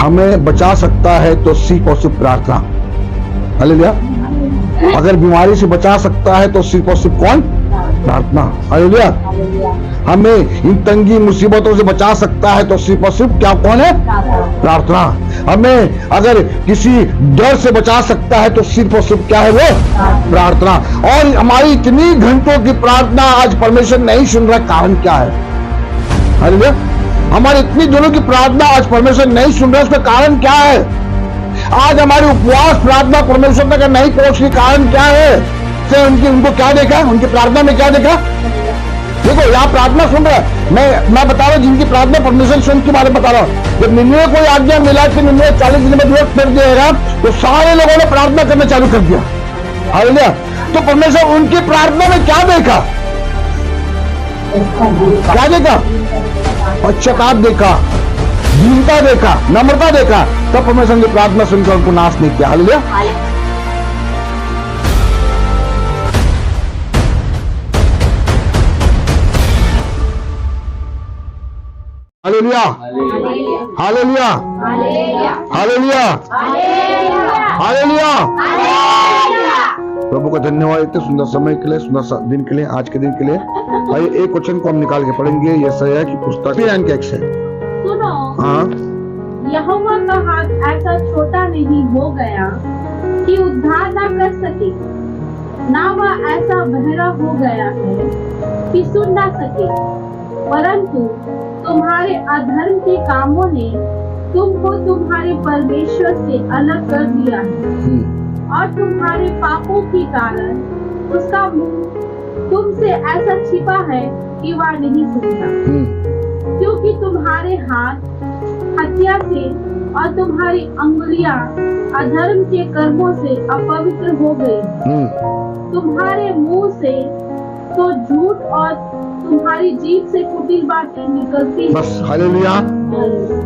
हमें बचा सकता है तो सिर्फ और सिर्फ प्रार्थना। हालेलुया। अगर बीमारी से बचा सकता है तो सिर्फ और सिर्फ कौन? प्रार्थना। हालेलुया। हमें इन तंगी मुसीबतों से बचा सकता है तो सिर्फ और सिर्फ क्या कौन है? प्रार्थना। हमें अगर किसी डर से बचा सकता है तो सिर्फ और सिर्फ क्या है वो? प्रार्थना। और हमारी इतनी घंटों की प्रार्थना आज परमेश्वर नहीं सुन रहा, कारण क्या है? हालेलुया। हमारी इतनी दिनों की प्रार्थना आज परमेश्वर नहीं सुन रहा, उसका कारण क्या है? आज हमारी उपवास प्रार्थना परमेश्वर तक नहीं पहुंच रही, कारण क्या है? से उनको क्या देखा? उनकी प्रार्थना में क्या देखा? देखो यहाँ प्रार्थना सुन रहा है, मैं बता रहा हूँ जिनकी प्रार्थना परमेश्वर सुन के बारे में बता रहा हूँ। जब निन्वे को आज्ञा मिला कि निन्वे 40 दिन में दिवस फिर देगा, तो सारे लोगों ने प्रार्थना करना चालू कर दिया। हालेलुया। तो परमेश्वर उनकी प्रार्थना में क्या देखा? क्या देखा? पश्चाताप देखा, दीनता देखा, नम्रता देखा। तब परमेश्वर की प्रार्थना सुनकर उनको नाश नहीं किया। Hallelujah. Hallelujah. Hallelujah. Hallelujah. Hallelujah. प्रभु का धन्यवाद इतने सुंदर समय के लिए, सुंदर दिन के लिए, आज के दिन के लिए। आइए एक वचन को हम निकाल के पढ़ेंगे। यशायाह की पुस्तक 3 के 1 से। सुनो, हाँ, यहोवा का हाथ ऐसा छोटा नहीं हो गया कि उद्धार ना कर सके, ना वह ऐसा बहरा हो गया है कि सुन ना सके, परंतु तुम्हारे अधर्म के कामों ने तुमको तुम्हारे परमेश्वर से अलग कर दिया है, और तुम्हारे पापों के कारण उसका मुंह तुमसे ऐसा छिपा है कि वह नहीं सुनता। क्योंकि तुम्हारे हाथ हत्या से और तुम्हारी अंगुलियां अधर्म के कर्मों से अपवित्र हो गई। तुम्हारे मुंह से तो झूठ और तुम्हारी जीभ से कुटिल बातें निकलती हैं। बस। हालेलुया।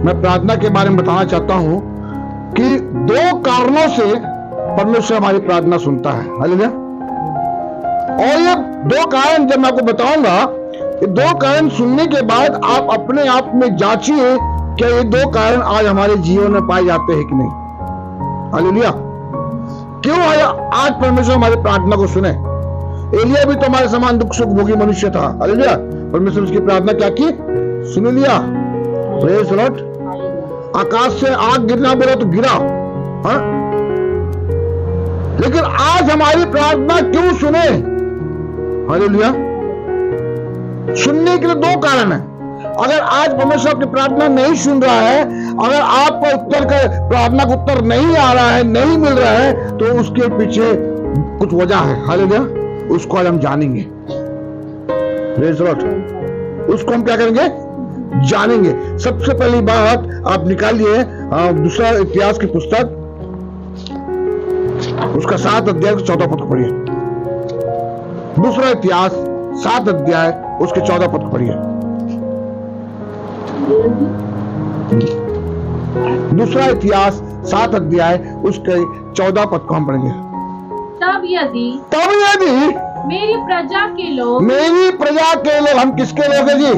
मैं प्रार्थना के बारे में बताना चाहता हूँ कि 2 कारणों से परमेश्वर हमारी प्रार्थना सुनता है। हालेलुया। और ये 2 कारण जब मैं आपको बताऊंगा, ये 2 कारण सुनने के बाद आप अपने आप में जांचिए क्या ये 2 कारण आज हमारे जीवन में पाए जाते हैं कि नहीं। हालेलुया। क्यों आज परमेश्वर हमारी प्रार्थना को सुने? एलिया भी तो हमारे समान दुख सुख भोगी मनुष्य था। हालेलुया। परमेश्वर उसकी प्रार्थना क्या की? सुन लिया। Praise the Lord. आकाश से आग गिरना बोला तो गिरा। हाँ? लेकिन आज हमारी प्रार्थना क्यों सुने? हालेलुया। सुनने के लिए 2 कारण है। अगर आज परमेश्वर आपकी प्रार्थना नहीं सुन रहा है, अगर आपको उत्तर का प्रार्थना का उत्तर नहीं आ रहा है, नहीं मिल रहा है, तो उसके पीछे कुछ वजह है। हालेलुया। उसको आज हम जानेंगे। Praise the Lord. उसको हम क्या करेंगे? जानेंगे। सबसे पहली बात आप निकालिए दूसरा इतिहास की पुस्तक, उसका 7 अध्याय 14 पद को पढ़िए। दूसरा इतिहास 7 अध्याय उसके 14 पद को पढ़िए। दूसरा इतिहास 7 अध्याय उसके 14 पद को हम पढ़ेंगे। तब यदि मेरी प्रजा के लोग, हम किसके लोग हैं जी?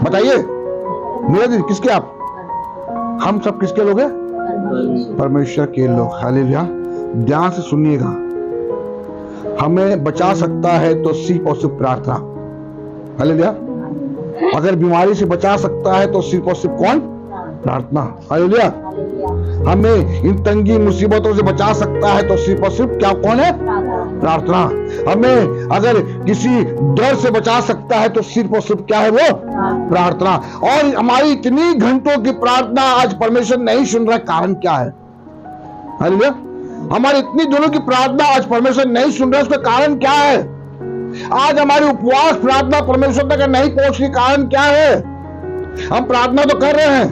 बताइए मेरे जी, किसके? आप, हम सब किसके लोग हैं? परमेश्वर के लोग। हालेलुया। ध्यान से सुनिएगा। हमें बचा सकता है तो सिर्फ और सिर्फ प्रार्थना। हालेलुया। अगर बीमारी से बचा सकता है तो सिर्फ और सिर्फ कौन? प्रार्थना। हालेलुया। हमें इन तंगी मुसीबतों से बचा सकता है तो सिर्फ और सिर्फ क्या कौन है? प्रार्थना। हमें अगर किसी डर से बचा सकता है तो सिर्फ और सिर्फ क्या है वो? प्रार्थना। और हमारी इतनी घंटों की प्रार्थना आज परमेश्वर नहीं सुन रहा, कारण क्या है? हालेलुया। हमारी इतनी दिनों की प्रार्थना आज परमेश्वर नहीं सुन रहा, उसका कारण क्या है? आज हमारी उपवास प्रार्थना परमेश्वर तक नहीं पहुंच रही, कारण क्या है? हम प्रार्थना तो कर रहे हैं,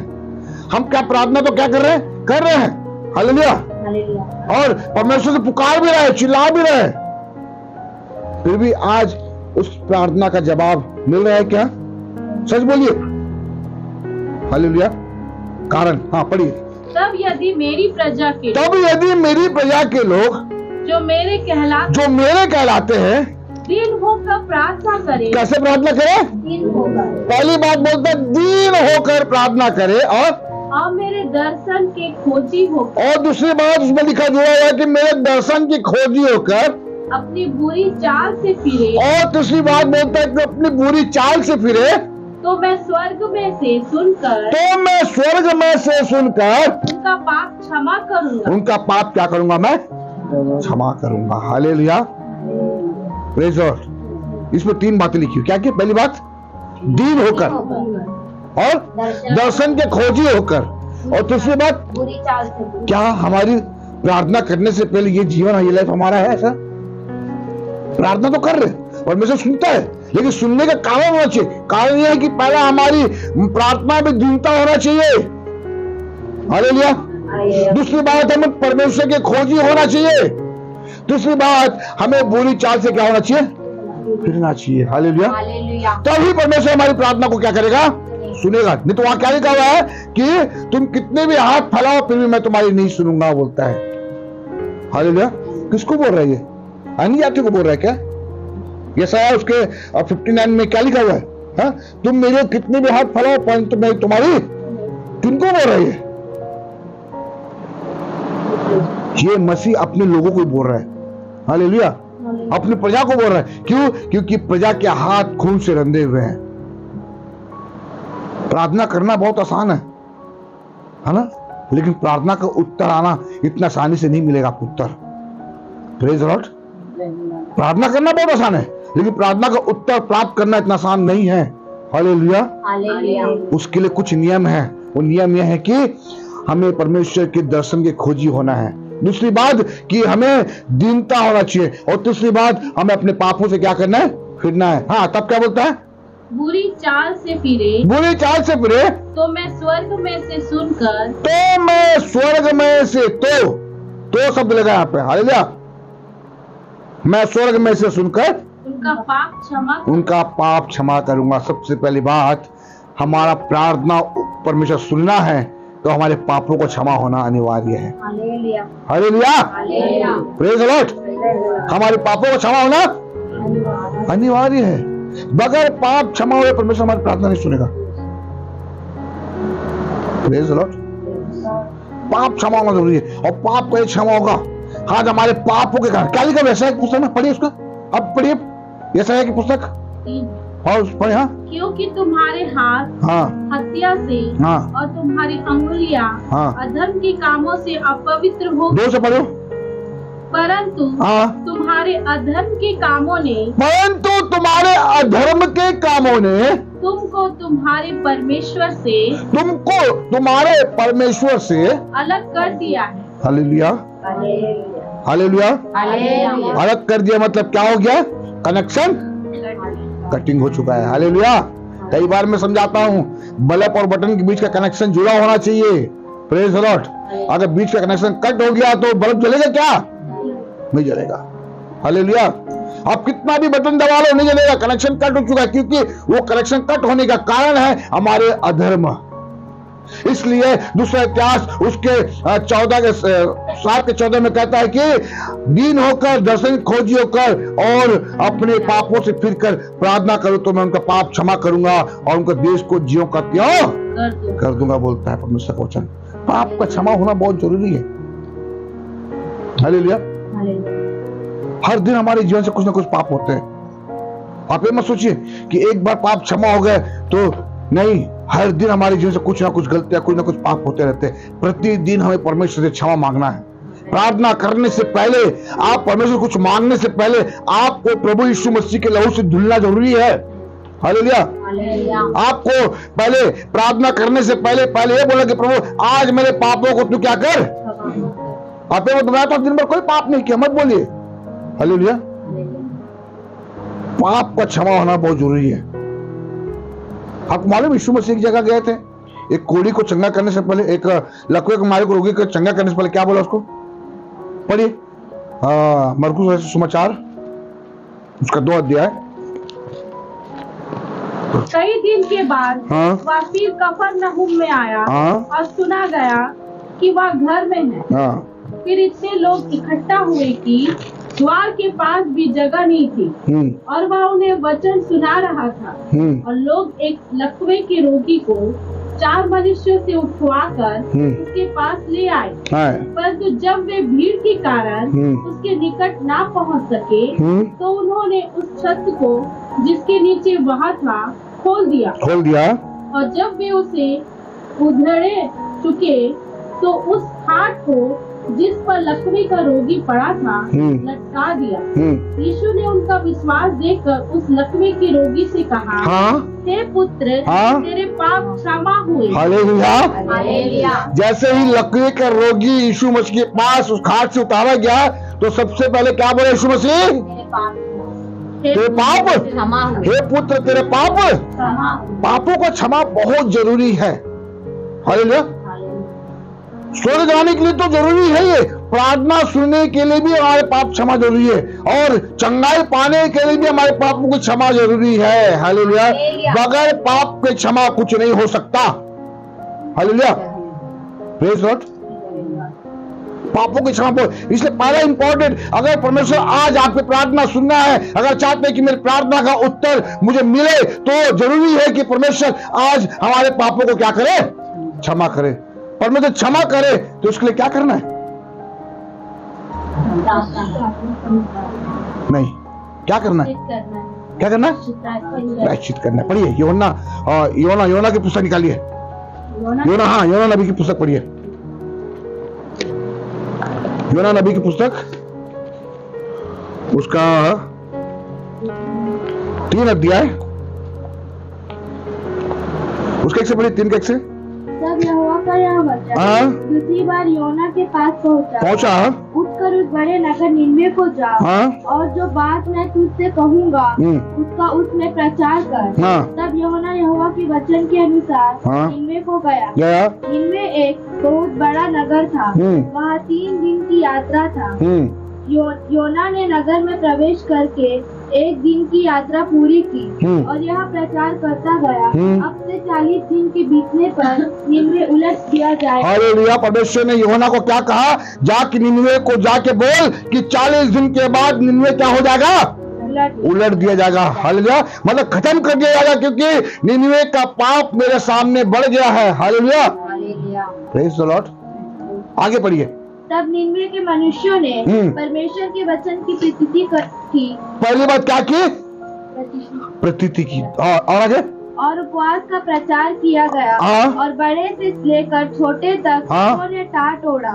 हम क्या प्रार्थना तो क्या कर रहे हैं? कर रहे हैं। हालेलुया। और परमेश्वर से पुकार भी रहे, चिल्ला भी रहे, फिर भी आज उस प्रार्थना का जवाब मिल रहा है क्या? सच बोलिए। हालेलुया। कारण हाँ पढ़िए। तब यदि मेरी प्रजा के लोग जो मेरे कहलाते हैं दीन होकर प्रार्थना करे। कैसे प्रार्थना करे? दीन होकर। पहली बात बोलता है दीन होकर प्रार्थना करे, और मेरे दर्शन के खोजी होकर। और दूसरी बात उसमें लिखा जुड़ा हुआ है कि मेरे दर्शन की खोजी होकर अपनी बुरी चाल से फिरे। और तीसरी बात बोलता है कि अपनी बुरी चाल से फिरे तो मैं स्वर्ग में से सुनकर। तो मैं स्वर्ग में से सुनकर उनका पाप क्षमा करूंगा। उनका पाप क्या करूंगा? मैं क्षमा करूंगा। Hallelujah, praise Lord. इसमें 3 बातें लिखी। क्या क्या? पहली बात दीन होकर, और दर्शन के खोजी होकर, और दूसरी बात बुरी चाल से। क्या हमारी प्रार्थना करने से पहले ये जीवन है, ये लाइफ हमारा है ऐसा? प्रार्थना तो कर रहे, परमेश्वर सुनता है, लेकिन सुनने का कारण होना चाहिए। कारण यह है कि पहला हमारी प्रार्थना में दीनता होना चाहिए। हालेलुया। दूसरी बात हमें परमेश्वर के खोजी होना चाहिए। दूसरी बात हमें बुरी चाल से क्या होना चाहिए? फिरना चाहिए। हालेलुया। तभी परमेश्वर हमारी प्रार्थना को क्या करेगा? सुनेगा। नहीं तो वहां क्या लिखा हुआ है कि तुम कितने भी हाथ फैलाओ फिर भी मैं तुम्हारी नहीं सुनूंगा, बोलता है। हालेलुया। किसको बोल रहा है ये? अन्य जाति को बोल रहा है क्या? यशायाह उसके 59 में क्या लिखा हुआ है? हाँ? तुम मेरे कितने भी हाथ फैलाओ परंतु मैं तुम्हारी। किनको बोल रहा है ये? मसीह अपने लोगों को बोल रहा है। हालेलुया। अपनी प्रजा को बोल रहा है। क्यों? क्योंकि प्रजा के हाथ खून से रंधे हुए हैं। प्रार्थना करना बहुत आसान है ना? लेकिन प्रार्थना का उत्तर आना इतना आसानी से नहीं मिलेगा आपको उत्तर। Praise Lord. प्रार्थना करना बहुत आसान है, लेकिन प्रार्थना का उत्तर प्राप्त करना इतना आसान नहीं है। हालेलुया। उसके लिए कुछ नियम है। वो नियम यह है कि हमें परमेश्वर के दर्शन के खोजी होना है। दूसरी बात कि हमें दीनता होना चाहिए, और तीसरी बात हमें अपने पापों से क्या करना है? फिरना है। हाँ, तब क्या बोलता है? बुरी चाल से फिरे। बुरी चाल से फिरे तो मैं स्वर्ग में से सुनकर। तो मैं स्वर्ग में से, तो शब्द लगा यहाँ पे। हालेलुया। मैं स्वर्ग में से सुनकर उनका पाप क्षमा करूंगा। सबसे पहली बात, हमारा प्रार्थना परमेश्वर सुनना है तो हमारे पापों को क्षमा होना अनिवार्य है। हालेलुया। Praise the Lord. हमारे पापों को क्षमा होना अनिवार्य है। बगैर पाप क्षमा हुए परमेश्वर हमारी प्रार्थना नहीं सुनेगा। Praise the Lord. पाप क्षमा होना जरूरी है, और पाप का क्षमा होगा आज हमारे पापों के कारण। क्या लिखा है यशायाह की पुस्तक में? पढ़िए उसका, अब पढ़िए यशायाह की पुस्तक, और पढ़े। हाँ, क्योंकि तुम्हारे हाथ हत्या से और तुम्हारी अंगुलियां अधर्म के कामों से अपवित्र हो। 2 से पढ़ो। परंतु तुम्हारे अधर्म के कामों ने तुमको तुम्हारे परमेश्वर से अलग कर दिया है। हालेलुया। हालेलुया। अलग कर दिया मतलब क्या हो गया? कनेक्शन कटिंग हो चुका है। हालेलुया। कई बार मैं समझाता हूँ, बल्ब और बटन के बीच का कनेक्शन जुड़ा होना चाहिए। Praise the Lord. अगर बीच का कनेक्शन कट हो गया तो बल्ब जलेगा क्या? नहीं जलेगा। हालेलुया। आप कितना भी बटन दबा लो नहीं जलेगा, कनेक्शन कट हो चुका है। क्योंकि वो कनेक्शन कट होने का कारण है हमारे अधर्म। इसलिए दूसरा इतिहास उसके 7:14 में कहता है कि दीन होकर, दर्शन खोजी होकर और अपने पापों से फिरकर प्रार्थना करो तो मैं उनका पाप क्षमा करूंगा और उनका देश को ज्यों का त्यों कर दूंगा, बोलता है परमेश्वर का वचन। पाप का क्षमा होना बहुत जरूरी है। हालेलुया। हर दिन हमारे जीवन से कुछ ना कुछ पाप होते हैं। आप ये मत सोचिए कि एक बार पाप क्षमा हो गए तो नहीं, हर दिन हमारे जीवन से कुछ ना कुछ गलतियां, कुछ ना कुछ पाप होते रहते हैं। प्रतिदिन हमें परमेश्वर से क्षमा मांगना है। प्रार्थना करने से पहले, आप परमेश्वर कुछ मांगने से पहले आपको प्रभु यीशु मसीह के लहू से धुलना जरूरी है। हालेलुया। आपको पहले प्रार्थना करने से पहले ये बोला कि प्रभु आज मेरे पापों को तू क्या कर। आप मैं तो दिन भर कोई पाप नहीं किया मत बोलिए। हालेलुया। पाप का क्षमा होना बहुत जरूरी है। आपको मालूम यीशु मसीह की जगह गए थे, एक कोढ़ी को चंगा करने से पहले, एक लकवे के मारे को रोगी को चंगा करने से पहले क्या बोला उसको? पढ़िए मरकुस सुसमाचार उसका 2 अध्याय। कई दिन के बाद वह फिर कफरनहूम में आया और सुना गया कि वह घर में है। फिर इतने लोग इकट्ठा हुए कि द्वार के पास भी जगह नहीं थी और वह उन्हें वचन सुना रहा था। और लोग एक लकवे के रोगी को 4 मनुष्यों से उठवाकर उसके पास ले आए, परंतु जब वे भीड़ के कारण उसके निकट ना पहुंच सके तो उन्होंने उस छत को जिसके नीचे वह था खोल दिया। और जब वे उसे उधेड़ चुके तो उस खाट को जिस पर लकवे का रोगी पड़ा था लटका दिया। यीशु ने उनका विश्वास देखकर उस लकवे के रोगी से कहा, हे पुत्र, तेरे पाप क्षमा हुए। हालेलुया। जैसे ही लकवे का रोगी यीशु मसीह के पास उस खाट से उतारा गया तो सबसे पहले क्या बोला यीशु मसीह? तेरे पाप क्षमा हुए। हे पुत्र, तेरे पाप पापों का क्षमा बहुत जरूरी है। हालेलुया। स्वर्ग जाने के लिए तो जरूरी है, ये प्रार्थना सुनने के लिए भी हमारे पाप क्षमा जरूरी है और चंगाई पाने के लिए भी हमारे पापों की क्षमा जरूरी है। हालेलुया। बगैर पाप के क्षमा कुछ नहीं हो सकता। हालेलुया। Praise God. पापों की क्षमा, इसलिए पहला इंपॉर्टेंट, अगर परमेश्वर आज आपकी प्रार्थना सुनना है, अगर चाहते हैं कि मेरी प्रार्थना का उत्तर मुझे मिले, तो जरूरी है कि परमेश्वर आज हमारे पापों को क्या करे? क्षमा करे। परमेश्वर क्षमा करे तो उसके लिए क्या करना है? नहीं, क्या करना है? क्या करना है? प्रायश्चित करना है। पढ़िए योना की पुस्तक निकालिए। योना नबी की पुस्तक पढ़िए। योना नबी की पुस्तक, उसका 3 अध्याय, उसके 1 से पढ़िए, 3 के 1 से। तब यहोवा का यह वचन दूसरी बार योना के पास पहुंचा। उठकर उस बड़े नगर निनवे को जा और जो बात मैं तुझसे कहूँगा उसका उसमें प्रचार कर। तब योना यहोवा के वचन के अनुसार निनवे को गया। निनवे एक बहुत बड़ा नगर था, वहाँ 3 दिन की यात्रा था। योना ने नगर में प्रवेश करके 1 दिन की यात्रा पूरी की और यह प्रचार करता गया, अब से 40 दिन के बीतने पर निनवे उलट दिया जाएगा। हालेलुया। परमेश्वर ने योना को क्या कहा? जाके निनवे को जाके बोल कि 40 दिन के बाद निनवे क्या हो जाएगा? उलट दिया जाएगा। हालेलुया। मतलब खत्म कर दिया जाएगा, क्योंकि निनवे का पाप मेरे सामने बढ़ गया है। हालेलुया। Praise the Lord. आगे पढ़िए। तब निनवे के मनुष्यों ने परमेश्वर के वचन की प्रतीति की। पहली बात क्या की? प्रतीति की। और आगे? और उपवास का प्रचार किया गया और बड़े से लेकर छोटे तक उन्होंने टाट ओढ़ा।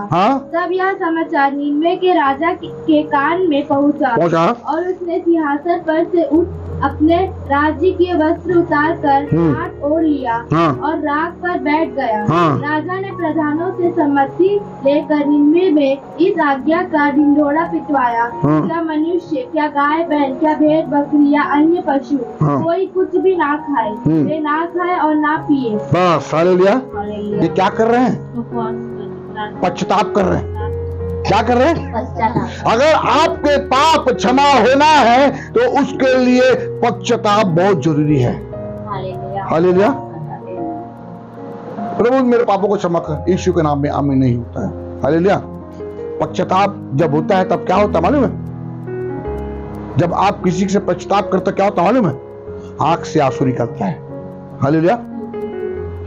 तब यह समाचार निनवे के राजा के कान में पहुंचा और उसने सिंहासन पर से उठ अपने राज्य के वस्त्र उतार कर टाट ओढ़ लिया और राख पर बैठ गया। राजा ने प्रधानों से सम्मति लेकर निनवे में इस आज्ञा का ढिंढोरा पिटवाया, क्या मनुष्य, क्या गाय बैल, क्या भेड़ बकरी या अन्य पशु कोई कुछ भी ना खाए, वे ना खाए और ना पिए। बस। हालेलुया। ये क्या कर रहे हैं? पश्चाताप कर रहे हैं। क्या कर रहे हैं? अगर आपके पाप क्षमा होना है तो उसके लिए पश्चाताप बहुत जरूरी है। हालेलुया। प्रभु मेरे पापों को क्षमा कर, यीशु के नाम में आमीन नहीं होता है। हालेलुया। पश्चाताप जब होता है तब क्या होता है मालूम है? जब आप किसी से पश्चाताप करते क्या होता है मालूम है? आंख से आंसू निकलता है। हालेलुया।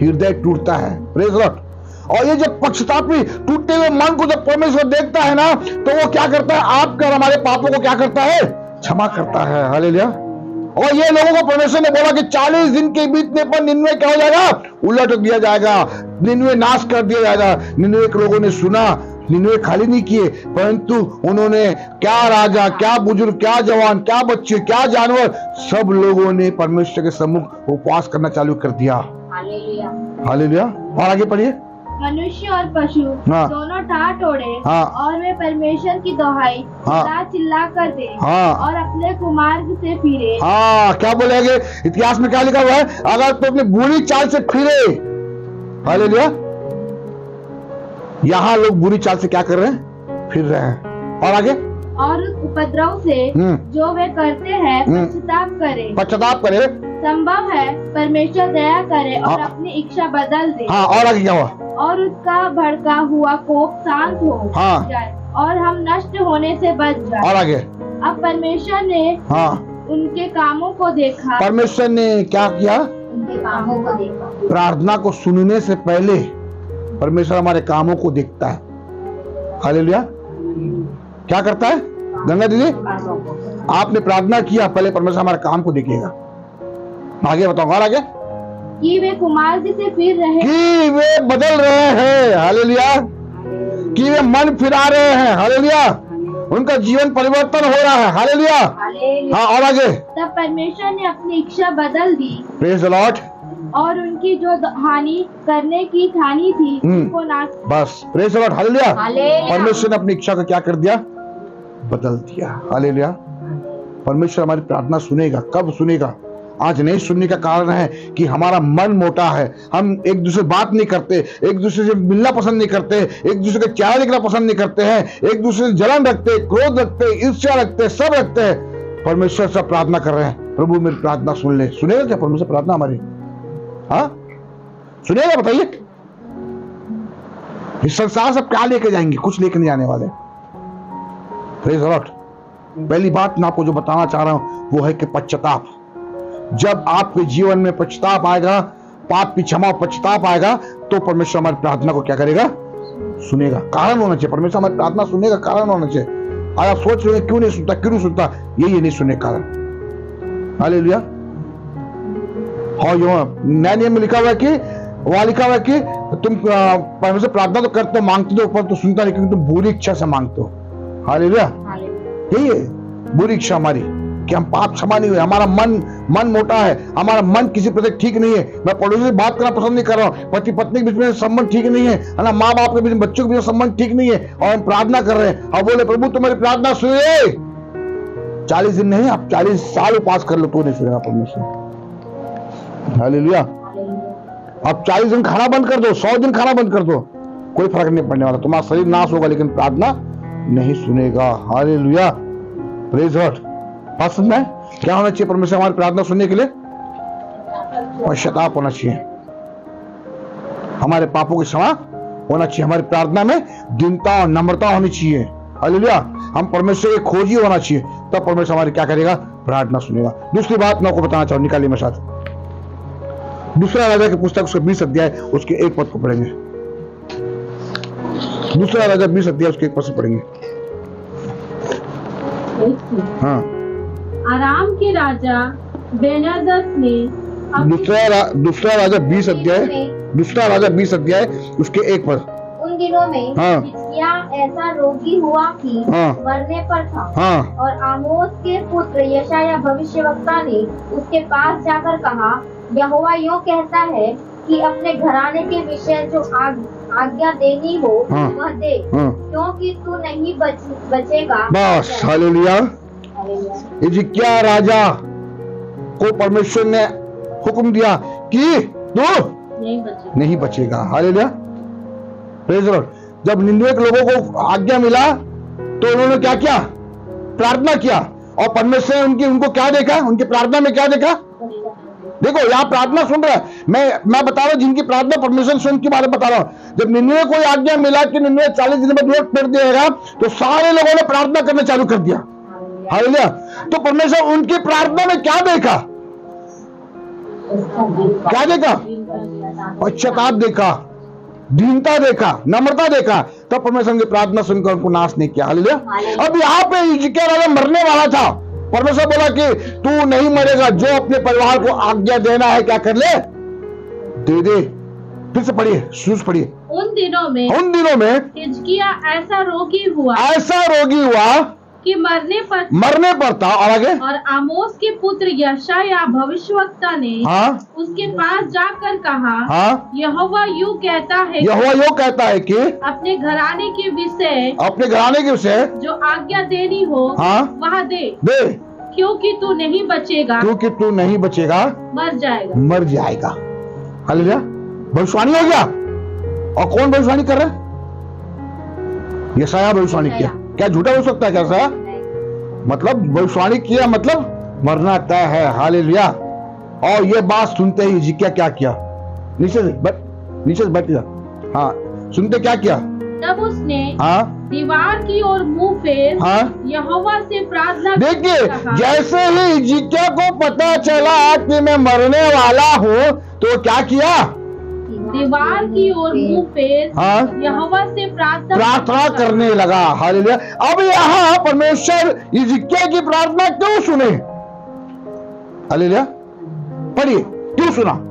हृदय टूटता है। Praise the Lord. और ये जब पश्चातापी टूटे हुए मन को जब परमेश्वर देखता है ना, तो वो क्या करता है? आपके और हमारे पापों को क्या करता है? क्षमा करता है। हालेलुया। और ये लोगों को परमेश्वर ने बोला कि 40 दिन के बीतने पर निनवे क्या हो जाएगा? उलट दिया जाएगा, निनवे नाश कर दिया जाएगा। निनवे के लोगों ने सुना, निनवे खाली नहीं किए, परंतु उन्होंने क्या राजा, क्या बुजुर्ग, क्या जवान, क्या बच्चे, क्या जानवर, सब लोगों ने परमेश्वर के सम्मुख उपवास करना चालू कर दिया। हालेलुया। और आगे पढ़िए। मनुष्य और पशु दोनों टाट ओढ़े और वे परमेश्वर की दोहाई चिल्ला कर दे और अपने कुमार्ग से फिरे। क्या बोलेंगे? इतिहास में क्या लिखा हुआ है? अगर तो अपनी बुरी चाल से फिरे। हालेलुया। यहाँ लोग बुरी चाल से क्या कर रहे हैं? फिर रहे हैं। और आगे? और उस उपद्रव से जो वे करते हैं पश्चाताप करे। संभव है परमेश्वर दया करे और अपनी इच्छा बदल दे। और आगे क्या हुआ? और उसका भड़का हुआ कोप शांत हो जाए और हम नष्ट होने से बच जाए। और आगे, अब परमेश्वर ने हाँ, उनके कामों को देखा। परमेश्वर ने क्या किया? उनके कामों को देखा। प्रार्थना को सुनने से पहले परमेश्वर हमारे कामों को देखता है। हालेलुया। क्या करता है? गंगा दीदी, आपने प्रार्थना किया, पहले परमेश्वर हमारे काम को देखेगा। आगे बताओ, और आगे, कि वे कुमार जी से फिर रहे, कि वे बदल रहे हैं। हालेलुया। कि वे मन फिरा रहे हैं। हालेलुया। उनका जीवन परिवर्तन हो रहा है। हालेलुया। हाँ, और आगे, तब परमेश्वर ने अपनी इच्छा बदल दी प्रेज द लॉर्ड, और उनकी जो हानि करने की ठानी थी उनको नाश। बस, praise the Lord, hallelujah. Hallelujah. परमेश्वर ने अपनी इच्छा को क्या कर दिया? बदल दिया। हालेलुया। परमेश्वर हमारी प्रार्थना सुनेगा। कब सुनेगा? आज नहीं सुनने का कारण है कि हमारा मन मोटा है, हम एक दूसरे से बात नहीं करते, एक दूसरे से मिलना पसंद नहीं करते, एक दूसरे के चेहरा देखना पसंद नहीं करते हैं, एक दूसरे से जलन रखते, क्रोध रखते, ईर्ष्या रखते, सब रखते हैं। परमेश्वर से प्रार्थना कर रहे हैं, प्रभु मेरी प्रार्थना सुन ले। सुनेगा क्या परमेश्वर प्रार्थना हमारी? हाँ, सुनेगा? बताइए। इस संसार से क्या लेके जाएंगे? कुछ लेके नहीं जाने वाले। Praise the Lord. पहली बात मैं आपको जो बताना चाह रहा हूं वो है कि पश्चाताप। जब आपके जीवन में पश्चाताप आएगा, पाप की क्षमा, पश्चाताप आएगा, तो परमेश्वर हमारी प्रार्थना को क्या करेगा? सुनेगा। कारण होना चाहिए, परमेश्वर हमारी प्रार्थना सुनेगा, कारण होना चाहिए। आज आप सोच रहे हैं क्यों नहीं सुनता, क्यों नहीं सुनता? ये नहीं सुनने कारण। हालेलुया। और यो नए नियम में लिखा हुआ है कि, वहां लिखा हुआ है कि तुम परमेश्वर प्रार्थना तो करते हो, मांगते हो, पर तो सुनता नहीं, क्योंकि तुम बुरी इच्छा से मांगते हो। हालेलुया। यही है बुरी इच्छा हमारी, कि हम पाप क्षमा नहीं हुए, हमारा मन मोटा है, हमारा मन किसी प्रति ठीक नहीं है। मैं पड़ोसी से बात करना पसंद नहीं कर रहा हूँ, पति पत्नी के बीच में संबंध ठीक नहीं है ना, माँ बाप के बीच में, बच्चों के बीच में संबंध ठीक नहीं है, और हम प्रार्थना कर रहे हैं और बोले प्रभु तुम्हारी प्रार्थना सुनिए। 40 दिन नहीं, आप 40 साल उपास कर लो तो नहीं सुनेगा परमेश्वर। हालेलुया। आप 40 दिन खाना बंद कर दो, 100 दिन खाना बंद कर दो, कोई फर्क नहीं पड़ने वाला। तुम्हारा शरीर नाश होगा लेकिन प्रार्थना नहीं सुनेगा। हालेलुया। Praise God. बात समझना है? क्या होना चाहिए परमेश्वर हमारी प्रार्थना सुनने के लिए? पश्चाताप होना चाहिए, हमारे पापों की क्षमा होना चाहिए, हमारी प्रार्थना में दीनता और नम्रता होनी चाहिए। हालेलुया। हम परमेश्वर के खोजी होना चाहिए, तब परमेश्वर हमारी क्या करेगा? प्रार्थना सुनेगा। दूसरी बात मैं आपको बताना चाहूँ, निकालिए मेरे साथ दूसरा राजा की पुस्तक उसके 20 अध्याय उसके 1 पद को पढ़ेंगे। दूसरा राजा 20 अध्याय उसके 1 पद से पढ़ेंगे। हाँ, आराम के राजा बेनादस ने दूसरा राजा 20 अध्याय, दूसरा राजा 20 अध्याय उसके 1 पद। उन दिनों में हाँ, हिजकिय्याह ऐसा रोगी हुआ कि हाँ, मरने पर था। हाँ, और आमोस के पुत्र यशायाह भविष्यवक्ता ने उसके पास जाकर कहा, यहोवा यूं कहता है कि अपने घराने के विषय जो आज्ञा देनी हो हाँ, वह दे, हाँ, क्योंकि तू नहीं बचेगा। बस। हालेलुया। हिजकिय्याह राजा को परमेश्वर ने हुक्म दिया कि तू नहीं बचेगा। हालेलुया। Praise the Lord. जब 99 लोगों को आज्ञा मिला तो उन्होंने क्या किया? प्रार्थना किया, और परमेश्वर ने उनको क्या देखा? उनकी प्रार्थना में क्या देखा? देखो, यहाँ प्रार्थना सुन रहा है, मैं बता रहा हूँ जिनकी प्रार्थना परमेश्वर सुन के बारे में बता रहा हूँ। जब 99 को आज्ञा मिला कि 99 40 दिन में लौट फिर देगा, तो सारे लोगों ने प्रार्थना करना चालू कर दिया। हालेलुया। तो परमेश्वर उनकी प्रार्थना में क्या देखा? क्या देखा? पश्चाताप देखा, दीनता देखा, नम्रता देखा। तब परमेश्वर की प्रार्थना सुनकर उनको नाश नहीं किया। हालेलुया। अब यहाँ पे हिजकिय्याह राजा मरने वाला था, परमेश्वर बोला कि तू नहीं मरेगा, जो अपने परिवार को आज्ञा देना है क्या कर ले, दे दे। फिर से पढ़िए, शुरू से पढ़िए। उन दिनों में हिजकिय्याह ऐसा रोगी हुआ कि मरने पर था। और आगे, और आमोस के पुत्र यशायाह भविष्यवक्ता ने हाँ, उसके पास जाकर कहा, हाँ, यहोवा यूं कहता है कि अपने घराने के विषय जो आज्ञा देनी हो, हाँ, वह दे, क्योंकि तू नहीं बचेगा, मर जाएगा। हालेलुया। भविष्यवाणी हो गया। और कौन भविष्यवाणी कर रहा है? यशायाह भविष्यवाणी किया। क्या झूठा हो सकता है? कैसा मतलब? भविष्यवाणी किया मतलब मरना तय है। हालेलुया। और ये बात सुनते ही हिजकिय्याह क्या किया? नीचे से बैठ जा। हाँ, सुनते क्या किया? तब उसने हाँ दीवार की ओर मुंह फेर हाँ यहोवा से प्रार्थना देखिए, करके कहा, जैसे ही हिजकिय्याह को पता चला कि मैं मरने वाला हूँ तो क्या किया? दीवार की ओर मुंह फेर हाँ यहोवा से प्रार्थना करने लगा। हालेलुया। अब यहाँ परमेश्वर हिजकिय्याह की प्रार्थना क्यों सुने? हालेलुया, पढ़िए, क्यों सुना?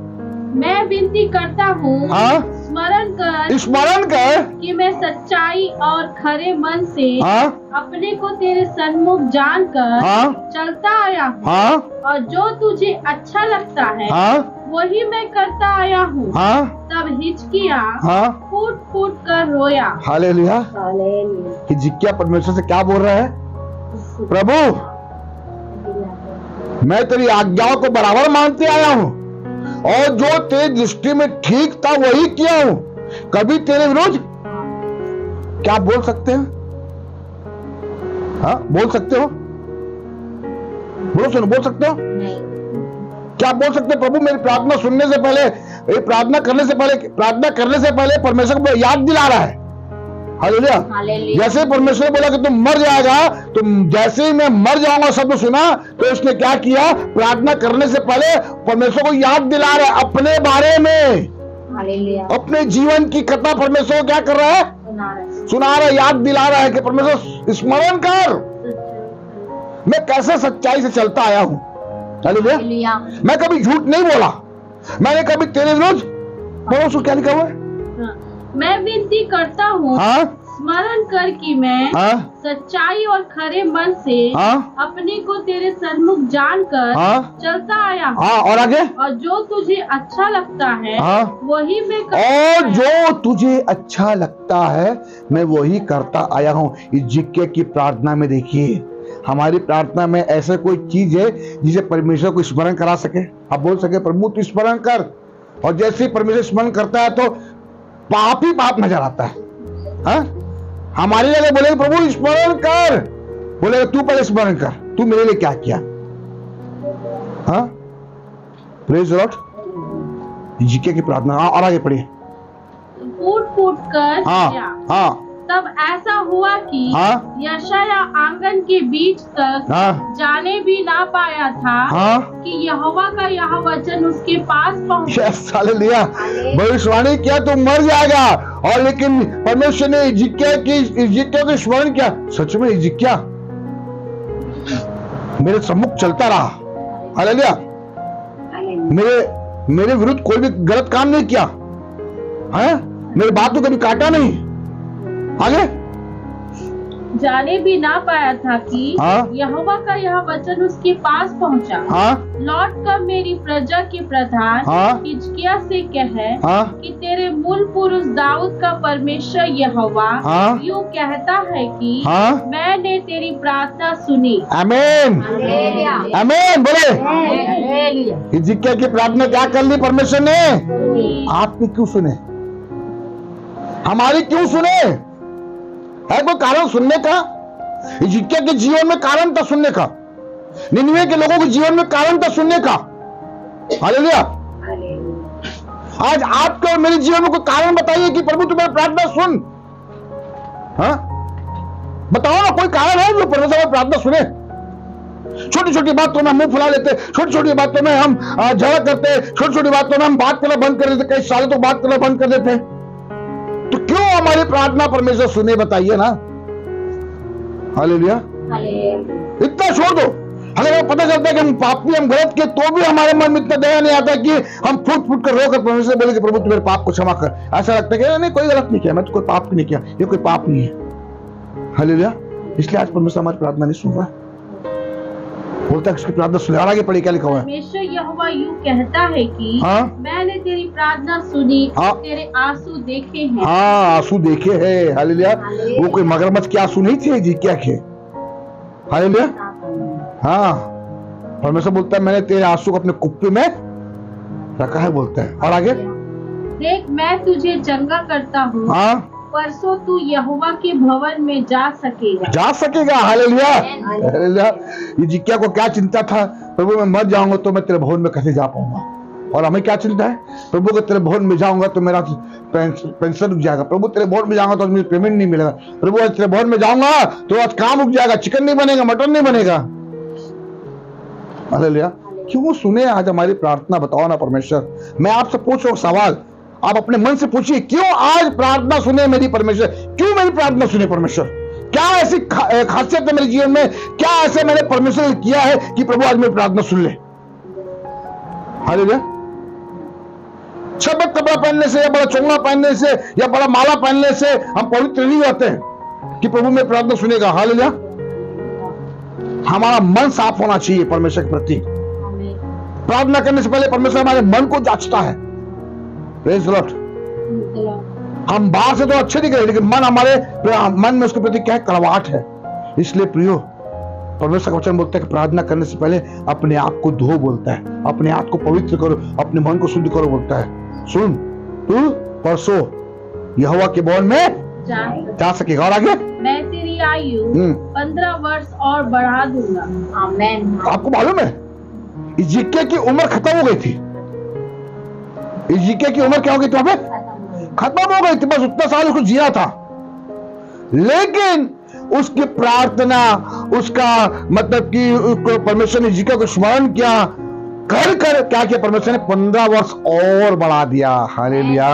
मैं विनती करता हूँ, हाँ स्मरण कर कि कि मैं सच्चाई और खरे मन से हाँ अपने को तेरे सन्मुख जानकर हाँ चलता आया हूँ, हाँ और जो तुझे अच्छा लगता है हाँ वही मैं करता आया हूँ। हाँ तब हिजकिय्याह हाँ फूट फूट कर रोया। हालेलुया। हिजकिय्याह परमेश्वर से क्या बोल रहा है? प्रभु, मैं तेरी आज्ञाओं को बराबर मानते आया हूं और जो तेरी दृष्टि में ठीक था वही किया हूं। कभी तेरे विरुद्ध क्या बोल सकते हैं? हाँ, बोल सकते हो? बोलो सुनो, बोल सकते हो? क्या बोल सकते हो? प्रभु, मेरी प्रार्थना सुनने से पहले, प्रार्थना करने से पहले परमेश्वर को याद दिला रहा है। हालेलुया। जैसे परमेश्वर बोला कि तुम मर जाएगा, तो जैसे ही मैं मर जाऊंगा शब्द सुना तो इसने क्या किया? प्रार्थना करने से पहले परमेश्वर को याद दिला रहा है अपने बारे में। अपने जीवन की कथा परमेश्वर को क्या कर रहा है? सुना रहा है, याद दिला रहा है कि परमेश्वर स्मरण कर, मैं कैसे सच्चाई से चलता आया हूं। हालेलुया। मैं कभी झूठ नहीं बोला, मैंने कभी तेरे विरुद्ध, बोलो उसको क्या लिखा हुआ है? मैं विनती करता हूँ, हाँ स्मरण कर कि मैं हाँ सच्चाई और खरे मन से हाँ अपने को तेरे सन्मुख जानकर हाँ चलता आया हूँ, हाँ, और आगे? और जो तुझे अच्छा लगता है हाँ, वही मैं और जो तुझे अच्छा लगता है मैं वही करता आया हूँ। हिजकिय्याह की प्रार्थना में देखिए, हमारी प्रार्थना में ऐसा कोई चीज है जिसे परमेश्वर को स्मरण करा सके। आप बोल सके, प्रभु तू स्मरण कर, और जैसे ही परमेश्वर स्मरण करता है तो पाप ही पाप नजर आता है। हाँ, हमारी जगह बोलेगा प्रभु स्मरण कर, बोलेगा तू पहले स्मरण कर, तू मेरे लिए क्या किया। हाँ, प्रेज द लॉर्ड। हिजकिय्याह की प्रार्थना। और आगे पढ़िए। फूट फूट कर हाँ किया। हाँ तब ऐसा हुआ कि हाँ यशायाह आंगन के बीच तक हाँ जाने भी ना पाया था हाँ, कि यहोवा का यह वचन उसके पास पहुंचा। हालेलुया। भविष्यवाणी किया तो मर जाएगा, और लेकिन परमेश्वर ने हिजकिय्याह को स्मरण किया। सच में हिजकिय्याह मेरे सम्मुख चलता रहा। हालेलुया। मेरे विरुद्ध कोई भी गलत काम नहीं किया है, मेरी बात को कभी काटा नहीं। आगे? जाने भी ना पाया था कि हाँ? यहोवा का यह वचन उसके पास पहुंचा। हाँ लौट कर मेरी प्रजा के प्रधान हाँ? हिजकिय्याह से कहे हाँ? कि तेरे मूल पुरुष दाऊद का परमेश्वर यहोवा हाँ? यूं कहता है कि हाँ? मैंने तेरी प्रार्थना सुनी। आमीन आमीन। बोले हिजकिय्याह की प्रार्थना क्या कर ली परमेश्वर ने? आपने क्यों सुने? हमारी क्यों सुने? है कोई कारण सुनने का? हिजकिय्याह के जीवन में कारण था सुनने का, निनवे के लोगों के जीवन में कारण था सुनने का। हालेलुया। आज आपके और मेरे जीवन में कोई कारण बताइए कि प्रभु तुम्हारी प्रार्थना सुन। हाँ, बताओ ना, कोई कारण है जो परमेश्वर की प्रार्थना सुने? छोटी छोटी बातों में हम मुंह फुला लेते, छोटी छोटी बातों में हम झगड़ा करते, छोटी छोटी बातों में हम बात करना बंद कर देते, कई सालों तक बात करना बंद कर देते। तो क्यों हमारी प्रार्थना परमेश्वर सुने? बताइए ना। हालेलुया। इतना छोड़ दो। अगर हमें पता चलता है कि हम पापी, हम गलत किए, तो भी हमारे मन में इतना दया नहीं आता कि हम फूट फूट कर रोकर परमेश्वर बोले कि प्रभु तू मेरे पाप को क्षमा कर। ऐसा लगता है कि नहीं, कोई गलत नहीं किया, मैं तो कोई पाप नहीं किया, ये कोई पाप नहीं है। हालेलुया। इसलिए आज परमेश्वर हमारी प्रार्थना नहीं सुन रहा, बोलता है उसकी प्रार्थना सुने। और आगे पढ़िए क्या लिखा हुआ है? परमेश्वर यहोवा यूं कहता है कि हाँ? मैंने तेरी प्रार्थना सुनी, हाँ? तेरे आंसू देखे हैं। हाँ, आंसू देखे हैं। हालेलुया। वो कोई मगरमच्छ के आंसू नहीं थे हिजकिय्याह के। हालेलुया। हाँ, परमेश्वर बोलता है मैंने तेरे आंसू को अपने कुप्पी में रखा है, बोलता है। और आगे? देख मैं तुझे चंगा करता हूँ, हाँ, परसों तू यहोवा के भवन में जा सकेगा। जा सकेगा। हालेलुया। हालेलुया। हिजकिय्याह को क्या चिंता था? प्रभु मैं मर जाऊंगा तो मैं तेरे भवन में कैसे जा पाऊंगा? और हमें क्या चिंता है? प्रभु के तेरे भवन में जाऊंगा तो मेरा पेंशन रुक जाएगा, प्रभु तेरे भवन में जाऊंगा तो मुझे पेमेंट नहीं मिलेगा, प्रभु आज तेरे भवन में जाऊंगा तो आज काम रुक जाएगा, चिकन नहीं बनेगा, मटन नहीं बनेगा। हालेलुया। क्यों सुने आज हमारी प्रार्थना? बताओ ना परमेश्वर। मैं आपसे पूछ रहा हूं सवाल, आप अपने मन से पूछिए, क्यों आज प्रार्थना सुने मेरी परमेश्वर? क्यों मेरी प्रार्थना सुने परमेश्वर? क्या ऐसी खासियत है मेरे जीवन में? क्या ऐसे मैंने परमेश्वर ने किया है कि प्रभु आज मेरी प्रार्थना सुन ले? हालेलुया। सफेद कपड़ा पहनने से या बड़ा चोंगड़ा पहनने से या बड़ा माला पहनने से हम पवित्र नहीं होते हैं कि प्रभु मेरी प्रार्थना सुनेगा। हालेलुया। हमारा मन साफ होना चाहिए परमेश्वर के प्रति। प्रार्थना करने से पहले परमेश्वर हमारे मन को जांचता है। Praise the Lord. हम बाहर से तो अच्छे दिख रहे, लेकिन मन हमारे मन में उसके प्रति क्या कड़वाहट है। इसलिए प्रियो, परमेश्वर का वचन बोलता है कि प्रार्थना करने से पहले अपने आप को धो बोलता है, अपने आप को पवित्र करो, अपने मन को शुद्ध करो बोलता है। सुन, तू परसों यहोवा के भवन में जा सकेगा। और आगे, मैं तेरी आयु 15 वर्ष और बढ़ा दूंगा। आमीन। आपको मालूम है इजिकिया की उम्र खत्म हो गई थी। इजिकिया की उम्र क्या हो गई थी? वहां पे खत्म हो गई थी, बस उतना साल उसको जिया था। लेकिन उसकी प्रार्थना, उसका मतलब कि परमेश्वर ने इजिकिया को स्मरण किया, कर क्या किया? परमेश्वर ने 15 वर्ष और बढ़ा दिया। हालेलुया।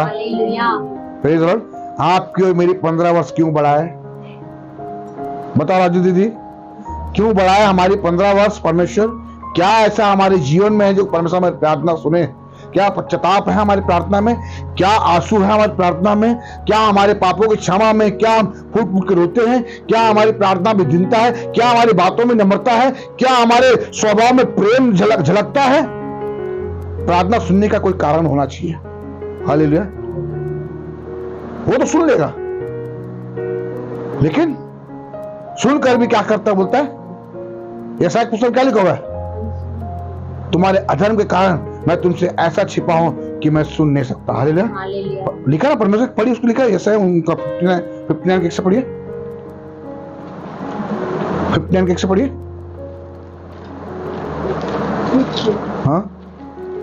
Praise the Lord. आपकी और मेरी 15 वर्ष क्यों बढ़ा है? बताओ राजू दीदी, क्यों बढ़ा है हमारी 15 वर्ष परमेश्वर? क्या ऐसा हमारे जीवन में है जो परमेश्वर हमारी प्रार्थना सुने? क्या पश्चाताप है हमारी प्रार्थना में? क्या आंसू है हमारी प्रार्थना में? क्या हमारे पापों की क्षमा में क्या हम फूट फूट के रोते हैं? क्या हमारी प्रार्थना में दीनता है? क्या हमारी बातों में नम्रता है? क्या हमारे स्वभाव में प्रेम झलकता है? प्रार्थना सुनने का कोई कारण होना चाहिए। हालेलुया। वो तो सुन लेगा, लेकिन सुनकर भी क्या करता बोलता है? ऐसा एक पुस्तक क्या लिखा हुआ है? तुम्हारे अधर्म के कारण मैं तुमसे ऐसा छिपा हूं कि मैं सुन नहीं सकता। हालेलुया। लिखा ना परमेश्वर, पढ़िए उसको, लिखा है ऐसा है उनका 59 के 1 से पढ़िए, 59 के 1 से पढ़िए। हाँ,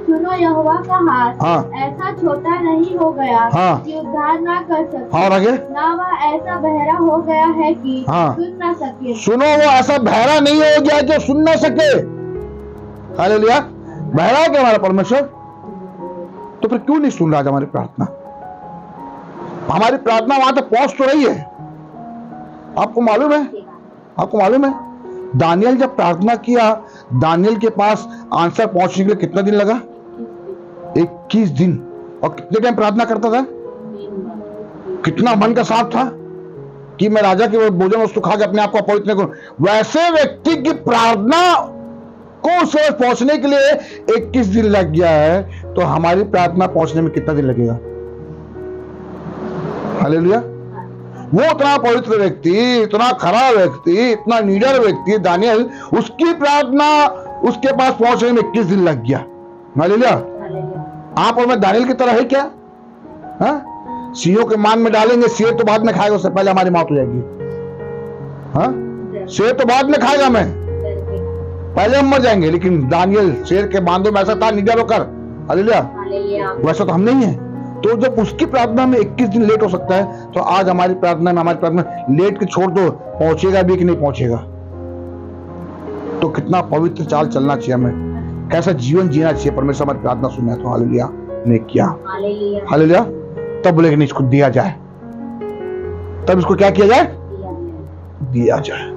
सुनो, यहोवा का हाथ ऐसा छोटा नहीं हो गया कि उद्धार ना कर सके। और आगे, ना वह ऐसा बहरा हो गया है कि सुन ना सके। सुनो, वो ऐसा बहरा नहीं हो गया जो सुन ना सके। हालेलुया। बहरा है क्या हमारा परमेश्वर? तो फिर क्यों नहीं सुन रहा हमारी प्रार्थना? हमारी प्रार्थना वहां तक पहुंच तो रही है। आपको मालूम है, आपको मालूम है दानियल जब प्रार्थना किया, दानियल के पास आंसर पहुंचने के लिए कितना दिन लगा? 21 दिन। और कितने टाइम प्रार्थना करता था? कितना मन का साफ था कि मैं राजा के भोजन वस्तु खा के अपने आप को अपवित्र करूं। वैसे व्यक्ति की प्रार्थना को उसे पहुंचने के लिए 21 दिन लग गया है, तो हमारी प्रार्थना पहुंचने में कितना दिन लगेगा? हालेलुया। वो इतना पवित्र व्यक्ति, इतना खरा व्यक्ति, इतना नीडर व्यक्ति दानियल, उसकी प्रार्थना उसके पास पहुंचने में 21 दिन लग गया। हालेलुया। आप और मैं दानियल की तरह है क्या? हाँ, सिंहों के मान में डालेंगे, शेर तो बाद में खाएगा, उससे पहले हमारी मौत हो जाएगी। हाँ, शेर तो बाद में खाएगा, मैं पहले हम मर जाएंगे। लेकिन दानियल शेर के बांधों में ऐसा था निडर होकर। हालेलुया। वैसा तो हम नहीं है। तो जब उसकी प्रार्थना में 21 दिन लेट हो सकता है, तो आज हमारी प्रार्थना में, हमारी प्रार्थना लेट के छोड़ दो, पहुंचेगा भी कि नहीं पहुंचेगा? तो कितना पवित्र चाल चलना चाहिए हमें, कैसा जीवन जीना चाहिए। परमेश्वर हमारी प्रार्थना सुना तो हालेलुया ने किया। हालेलुया। तब बोले कि नहीं, इसको दिया जाए। तब इसको क्या किया जाए? दिया जाए।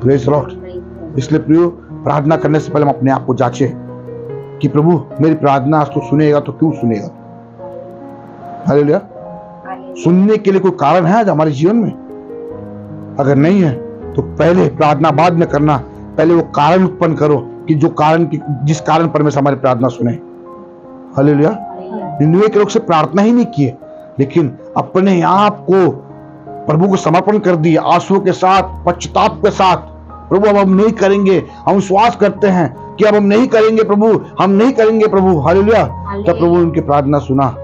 Praise the Lord. इसलिए प्रियो, प्रार्थना करने से पहले हम अपने आप को जांचे कि प्रभु मेरी प्रार्थना आज तो सुनेगा, तो क्यों सुनेगा? हालेलुया। सुनने के लिए कोई कारण है आज हमारे जीवन में? अगर नहीं है तो पहले प्रार्थना बाद में करना, पहले वो कारण उत्पन्न करो कि जो कारण जिस कारण परमेश्वर हमारी प्रार्थना सुने। हालेलुया। निनवे के लोग से प्रार्थना ही नहीं किए, लेकिन अपने आप को प्रभु को समर्पण कर दिए, आंसुओं के साथ, पश्चाताप के साथ। प्रभु अब हम नहीं करेंगे, हम विश्वास करते हैं कि अब हम नहीं करेंगे प्रभु, हम नहीं करेंगे प्रभु। हालेलुया। तब प्रभु उनकी प्रार्थना सुना।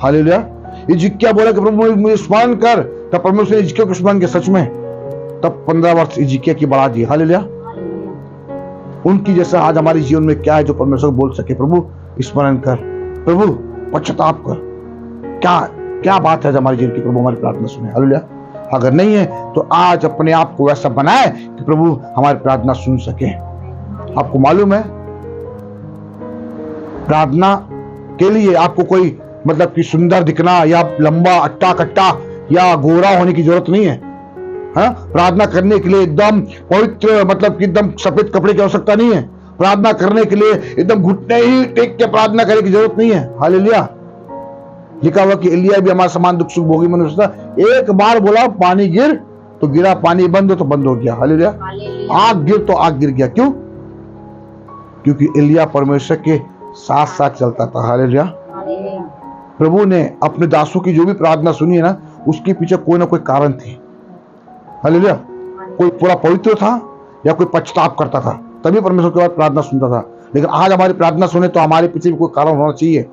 हालेलुया। इजिकिया बोला कि प्रभु मुझे स्मरण कर, तब परमेश्वर ने इजिकिया को स्मरण किया सच में। तब 15 वर्ष इजिकिया की बढ़ा दी। हालेलुया। उनकी जैसा आज हमारे जीवन में क्या है जो परमेश्वर बोल सके? प्रभु स्मरण कर, प्रभु पश्चाताप कर। क्या क्या बात है जो हमारे जीवन की प्रभु हमारी प्रार्थना सुने। हालेलुया। अगर नहीं है तो आज अपने आप को वैसा बनाए कि प्रभु हमारी प्रार्थना सुन सके। आपको मालूम है प्रार्थना के लिए आपको कोई मतलब कि सुंदर दिखना या लंबा अट्टा कट्टा या गोरा होने की जरूरत नहीं है। हाँ, प्रार्थना करने के लिए एकदम पवित्र मतलब कि एकदम सफेद कपड़े की आवश्यकता नहीं है। प्रार्थना करने के लिए एकदम घुटने ही टेक के प्रार्थना करने की जरूरत नहीं है। हालेलुया। लिखा हुआ कि एलिया भी हमारे समान दुख सुख भोगी मनुष्य था, एक बार बोला पानी गिर तो गिरा, पानी बंद हो तो बंद हो गया। हालेलुया। आग गिर तो आग गिर गया। क्यों? क्योंकि एलिया परमेश्वर के साथ साथ चलता था। हालेलुया। प्रभु ने अपने दासों की जो भी प्रार्थना सुनी है ना, उसके पीछे कोई ना कोई कारण थी। हालेलुया। कोई पूरा पवित्र था या कोई पश्चाताप करता था, तभी परमेश्वर के बाद प्रार्थना सुनता था। लेकिन आज हमारी प्रार्थना सुने तो हमारे पीछे भी कोई कारण होना चाहिए।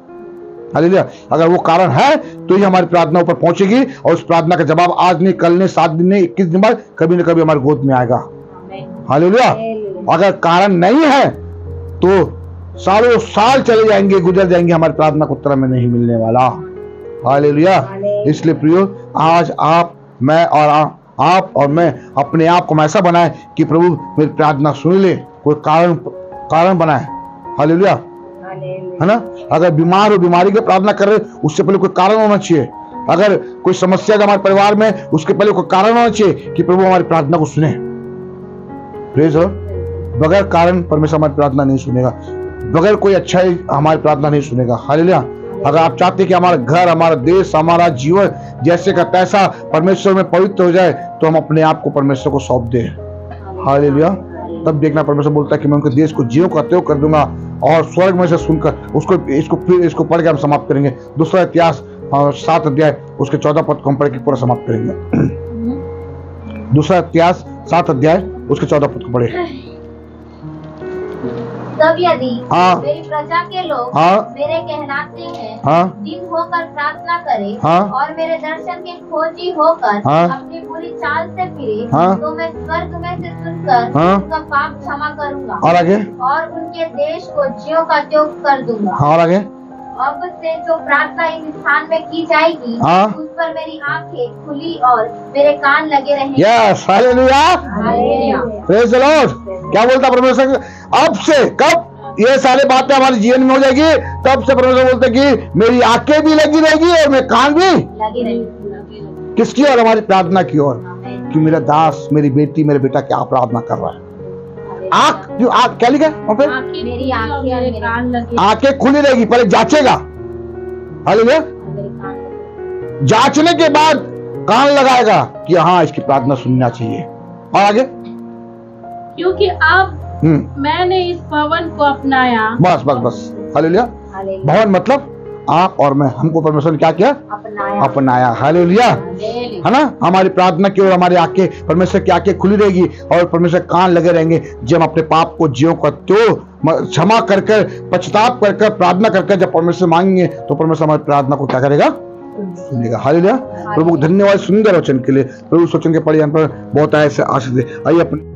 हालेलुया। अगर वो कारण है तो ही हमारी प्रार्थना ऊपर पहुंचेगी और उस प्रार्थना का जवाब आज नहीं, कल नहीं, 7 दिन नहीं, 21 दिन बाद कभी न कभी हमारी गोद में आएगा। हालेलुया। अगर कारण नहीं है तो सालों साल चले जाएंगे, गुजर जाएंगे, हमारी प्रार्थना को उत्तर में नहीं मिलने वाला। हालेलुया। इसलिए प्रियो, आज आप और मैं अपने आप को ऐसा बनाए कि प्रभु मेरी प्रार्थना सुन ले, कोई कारण बनाए। हालेलुया। है ना। अगर बीमार हो, बीमारी की प्रार्थना कर रहे, उससे पहले कोई कारण होना चाहिए। अगर कोई समस्या है हमारे परिवार में, उसके पहले कोई कारण होना चाहिए कि प्रभु हमारी प्रार्थना को सुने। Praise Lord. बगैर कारण परमेश्वर हमारी प्रार्थना नहीं सुनेगा, बगैर कोई अच्छाई हमारी प्रार्थना नहीं सुनेगा। हालेलुया। अगर आप चाहते कि हमारा घर, हमारा देश, हमारा जीवन जैसे का तैसा परमेश्वर में पवित्र हो जाए, तो हम अपने आप को परमेश्वर को सौंप दें। हालेलुया। तब देखना परमेश्वर बोलता है कि मैं उनके देश को ज्यों का त्यों कर दूंगा। और स्वर्ग में से सुनकर इसको पढ़ के हम समाप्त करेंगे। दूसरा इतिहास 7 अध्याय उसके 14 पद को हम पढ़ के पूरा समाप्त करेंगे। दूसरा इतिहास 7 अध्याय उसके 14 पद को पढ़े। तब यदि मेरी प्रजा के लोग मेरे कहलाते हैं, दिन होकर प्रार्थना करें और मेरे दर्शन के खोजी होकर अपनी बुरी चाल से फिरे, तो मैं स्वर्ग में से सुनकर उनका पाप क्षमा करूंगा और आगे और उनके देश को ज्यों का त्यों कर दूंगा। और आगे अब से जो प्रार्थना इस स्थान में की जाएगी, उस पर मेरी आंखें खुली और मेरे कान लगे रहेंगे। Yes. Hallelujah. Praise the Lord. क्या बोलता परमेश्वर? अब से कब ये सारी बातें हमारे जीवन में हो जाएगी, तब से परमेश्वर बोलते कि मेरी आंखें भी लगी रहेगी और मेरे कान भी लगी रहेगी। किसकी ओर? हमारी प्रार्थना की ओर, कि मेरा दास, मेरी बेटी, मेरे बेटा क्या प्रार्थना कर रहा है। आंख क्या लिखा है? आंखें खुली रहेगी, पहले जांचेगा। हालेलुया। जांचने के बाद कान लगाएगा कि हाँ, इसकी प्रार्थना सुनना चाहिए। और आगे, क्योंकि अब मैंने इस भवन को अपनाया। बस। हालेलुया। भवन मतलब आप और मैं, हमको परमेश्वर ने क्या किया? अपनाया। हालेलुया। है ना। हमारी प्रार्थना की ओर हमारी आंखें, परमेश्वर की आंखें खुली रहेगी और परमेश्वर कान लगे रहेंगे। जब हम अपने पाप को ज्यों का त्यों क्षमा कर पश्चाताप कर प्रार्थना कर जब परमेश्वर मांगेंगे, तो परमेश्वर हमारी प्रार्थना को क्या करेगा? सुनेगा। हालेलुया। प्रभु धन्यवाद सुंदर वचन के लिए। प्रभु वचन के पढ़िए पर बहुत ऐसे आशीष दे। आइए अपने